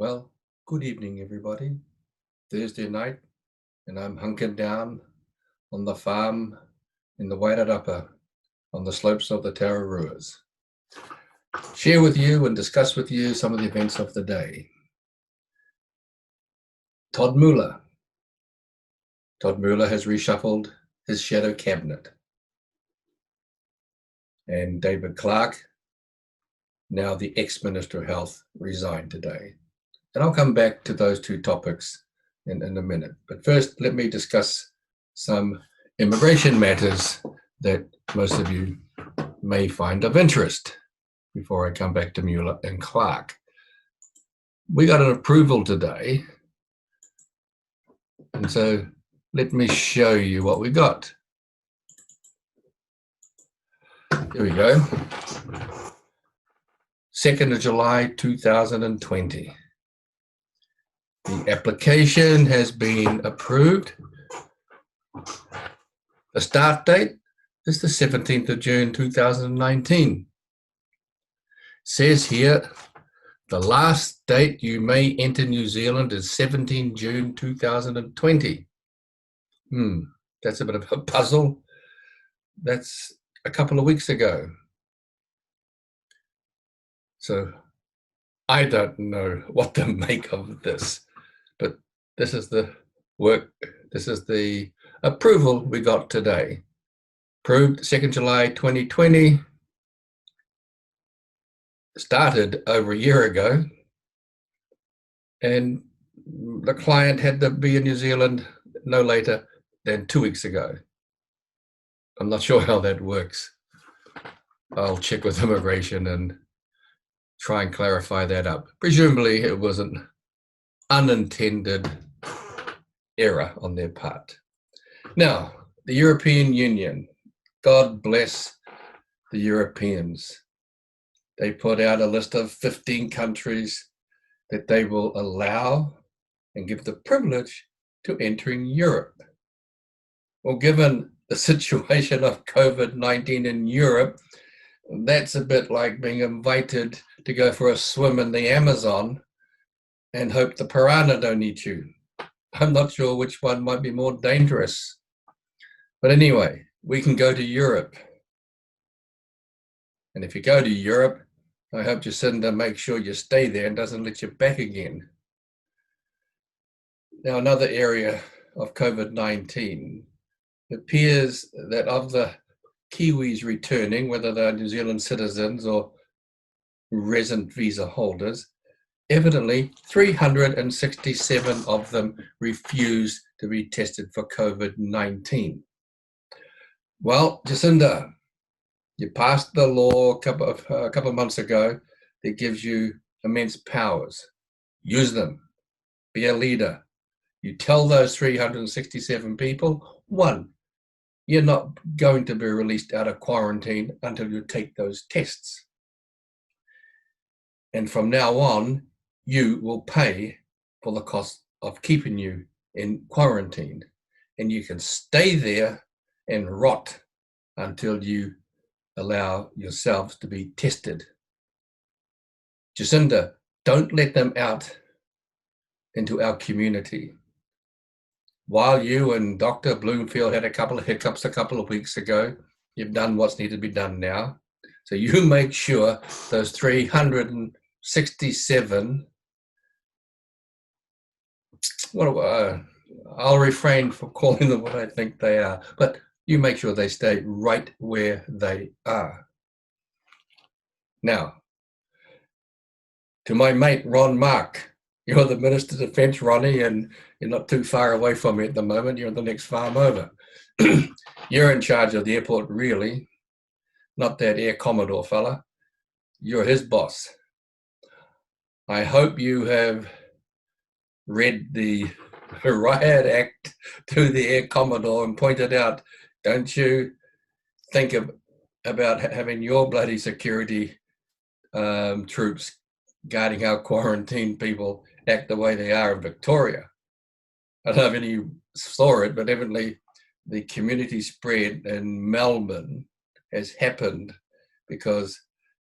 Well, good evening, everybody. Thursday night, and I'm hunkered down on the farm in the Wairarapa on the slopes of the Tararuas. Share with you and discuss with you some of the events of the day. Todd Muller. Todd Muller has reshuffled his shadow cabinet. And David Clark, now the ex-Minister of Health, resigned today. And I'll come back to those two topics in a minute. But first, let me discuss some immigration matters that most of you may find of interest before I come back to Muller and Clark. We got an approval today, and so let me show you what we got. Here we go. 2nd of July 2020. The application has been approved. The start date is the 17th of June 2019. Says here, the last date you may enter New Zealand is 17 June 2020. That's a bit of a puzzle. That's a couple of weeks ago. So I don't know what to make of this, but this is the approval we got today. Approved 2nd July 2020. Started over a year ago, and the client had to be in New Zealand no later than 2 weeks ago. I'm not sure how that works. I'll check with immigration and try and clarify that up. Presumably it was an unintended error on their part. Now, the European Union, God bless the Europeans. They put out a list of 15 countries that they will allow and give the privilege to entering Europe. Well, given the situation of COVID-19 in Europe, that's a bit like being invited to go for a swim in the Amazon and hope the piranha don't eat you. I'm not sure which one might be more dangerous. But anyway, we can go to Europe. And if you go to Europe, I hope Jacinda makes sure you stay there and doesn't let you back again. Now, another area of COVID-19. It appears that of the kiwis returning, whether they're New Zealand citizens or resident visa holders, evidently 367 of them refused to be tested for COVID-19. Well, Jacinda, you passed the law a couple of months ago that gives you immense powers. Use them. Be a leader. You tell those 367 people, one, you're not going to be released out of quarantine until you take those tests. And from now on, you will pay for the cost of keeping you in quarantine. And you can stay there and rot until you allow yourselves to be tested. Jacinda, don't let them out into our community. While you and Dr. Bloomfield had a couple of hiccups a couple of weeks ago, you've done what's needed to be done now. So you make sure those 367, I'll refrain from calling them what I think they are, but you make sure they stay right where they are. Now, to my mate, Ron Mark, you're the Minister of Defence, Ronnie, and you're not too far away from me at the moment. You're on the next farm over. You're in charge of the airport, really, not that Air Commodore fella. You're his boss. I hope you have read the Riot Act to the Air Commodore and pointed out, don't you think about having your bloody security troops guarding our quarantine people act the way they are in Victoria. I don't know if any saw it, but evidently the community spread in Melbourne has happened because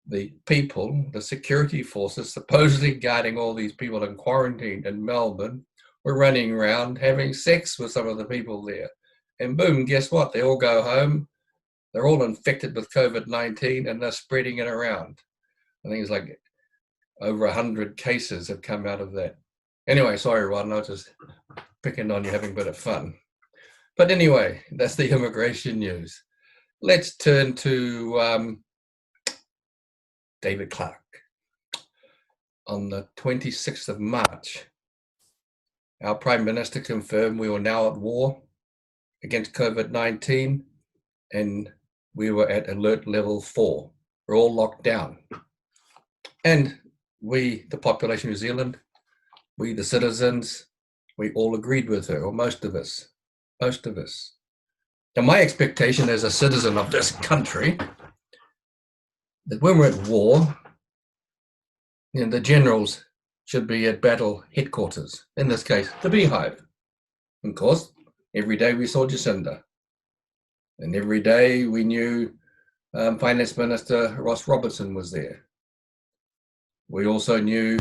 the people, the security forces supposedly guarding all these people in quarantine in Melbourne, were running around having sex with some of the people there. And boom, guess what? They all go home. They're all infected with COVID-19 and they're spreading it around. I think it's like over 100 cases have come out of that. Anyway, sorry, Ron, I was just picking on you, having a bit of fun. But anyway, that's the immigration news. Let's turn to David Clark. On the 26th of March, our Prime Minister confirmed we were now at war against COVID-19 and we were at alert level 4. We're all locked down. And we, the population of New Zealand, we, the citizens, we all agreed with her, or most of us. Now, my expectation as a citizen of this country, that when we're at war, the generals should be at battle headquarters, in this case, the Beehive. Of course, every day we saw Jacinda. And every day we knew Finance Minister Ross Robertson was there. We also knew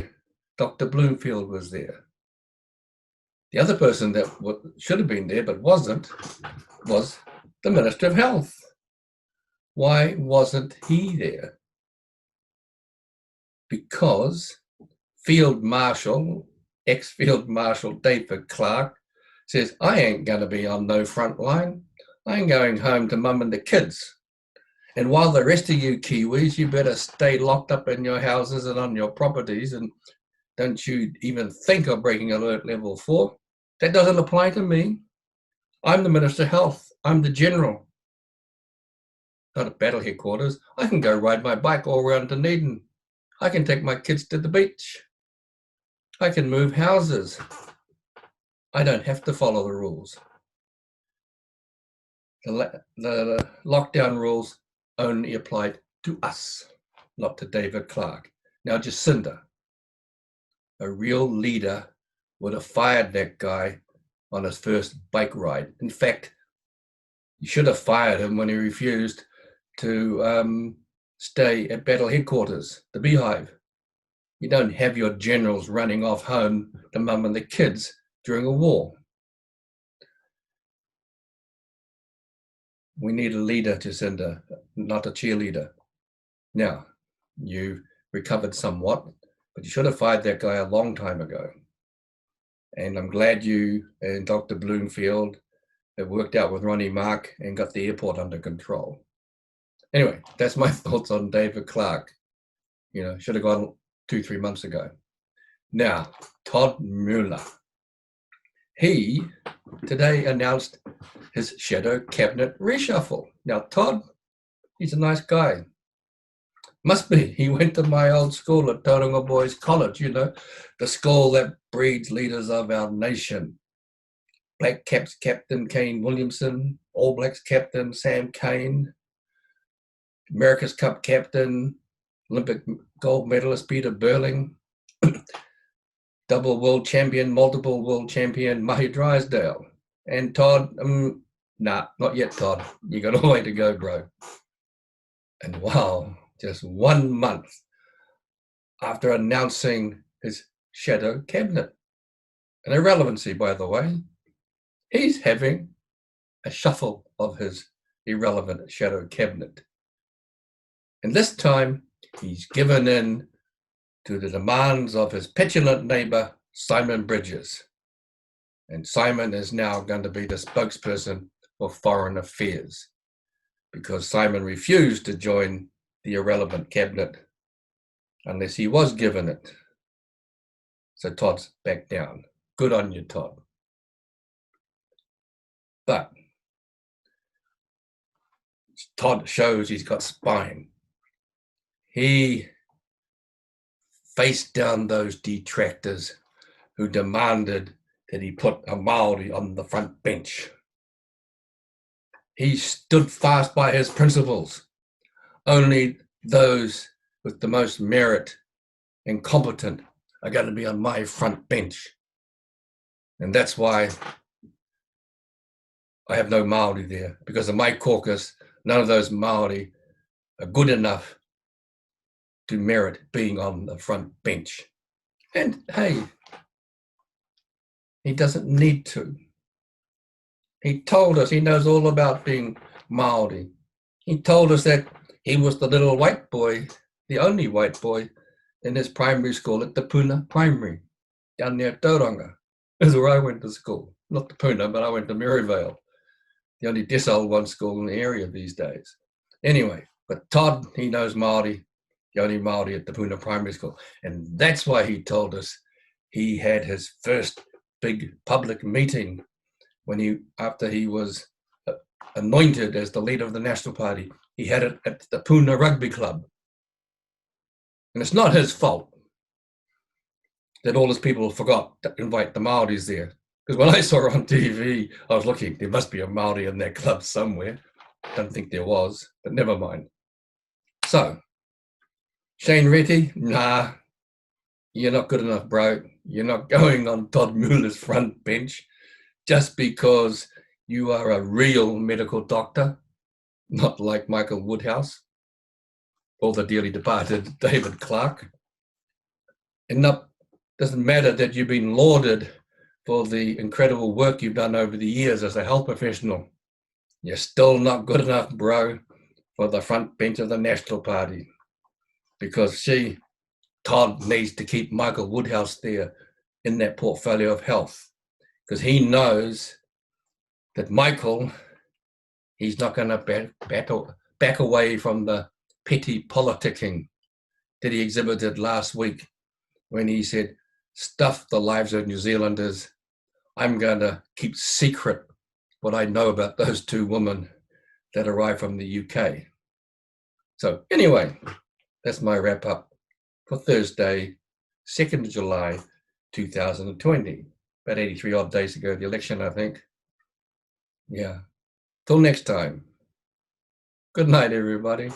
Dr. Bloomfield was there. The other person that should have been there but wasn't was the Minister of Health. Why wasn't he there? Because Field Marshal, ex-Field Marshal David Clark says, I ain't going to be on no front line. I'm going home to mum and the kids. And while the rest of you Kiwis, you better stay locked up in your houses and on your properties, and don't you even think of breaking alert level 4. That doesn't apply to me. I'm the Minister of Health. I'm the General. Not at battle headquarters. I can go ride my bike all around Dunedin. I can take my kids to the beach. I can move houses. I don't have to follow the rules. The lockdown rules only applied to us, not to David Clark. Now, Jacinda, a real leader, would have fired that guy on his first bike ride. In fact, you should have fired him when he refused to stay at battle headquarters, the Beehive. You don't have your generals running off home to mum and the kids during a war. We need a leader, Jacinda, not a cheerleader. Now, you recovered somewhat, but you should have fired that guy a long time ago. And I'm glad you and Dr. Bloomfield have worked out with Ronnie Mark and got the airport under control. Anyway, that's my thoughts on David Clark. Should have gone 2-3 months ago. Now, Todd Muller. He today announced his shadow cabinet reshuffle. Now, Todd, he's a nice guy. Must be. He went to my old school at Tauranga Boys College, the school that breeds leaders of our nation. Black Caps captain Kane Williamson, All Blacks captain Sam Cane, America's Cup captain, Olympic gold medalist Peter Burling, double world champion, multiple world champion Mahi Drysdale. And Todd, nah, not yet, Todd. You got a way to go, bro. And wow, just 1 month after announcing his shadow cabinet, an irrelevancy, by the way, he's having a shuffle of his irrelevant shadow cabinet. And this time, he's given in to the demands of his petulant neighbour, Simon Bridges. And Simon is now going to be the spokesperson for foreign affairs because Simon refused to join the irrelevant cabinet unless he was given it. So Todd's back down. Good on you, Todd. But Todd shows he's got spine. He faced down those detractors who demanded that he put a Māori on the front bench. He stood fast by his principles. Only those with the most merit and competent are going to be on my front bench. And that's why I have no Māori there, because of my caucus, none of those Māori are good enough to merit being on the front bench. And hey, he doesn't need to. He told us he knows all about being Maori. He told us that he was the little white boy, the only white boy in his primary school at the Puna Primary, down near Tauranga. That's where I went to school. Not the Puna, but I went to Maryvale, the only decile one school in the area these days. Anyway, but Todd, he knows Maori, the only Maori at the Puna Primary School. And that's why he told us he had his first big public meeting after he was anointed as the leader of the National Party. He had it at the Puna Rugby Club. And it's not his fault that all his people forgot to invite the Maoris there. Because when I saw her on TV, I was looking, there must be a Maori in that club somewhere. Don't think there was, but never mind. So, Shane Reti, nah, you're not good enough, bro. You're not going on Todd Muller's front bench just because you are a real medical doctor, not like Michael Woodhouse or the dearly departed David Clark. And doesn't matter that you've been lauded for the incredible work you've done over the years as a health professional. You're still not good enough, bro, for the front bench of the National Party, because Todd needs to keep Michael Woodhouse there in that portfolio of health, because he knows that Michael, he's not going to back away from the petty politicking that he exhibited last week when he said, stuff the lives of New Zealanders. I'm going to keep secret what I know about those two women that arrived from the UK. So anyway, that's my wrap up for Thursday, 2nd of July, 2020. About 83 odd days ago, the election, I think. Yeah. Till next time. Good night, everybody.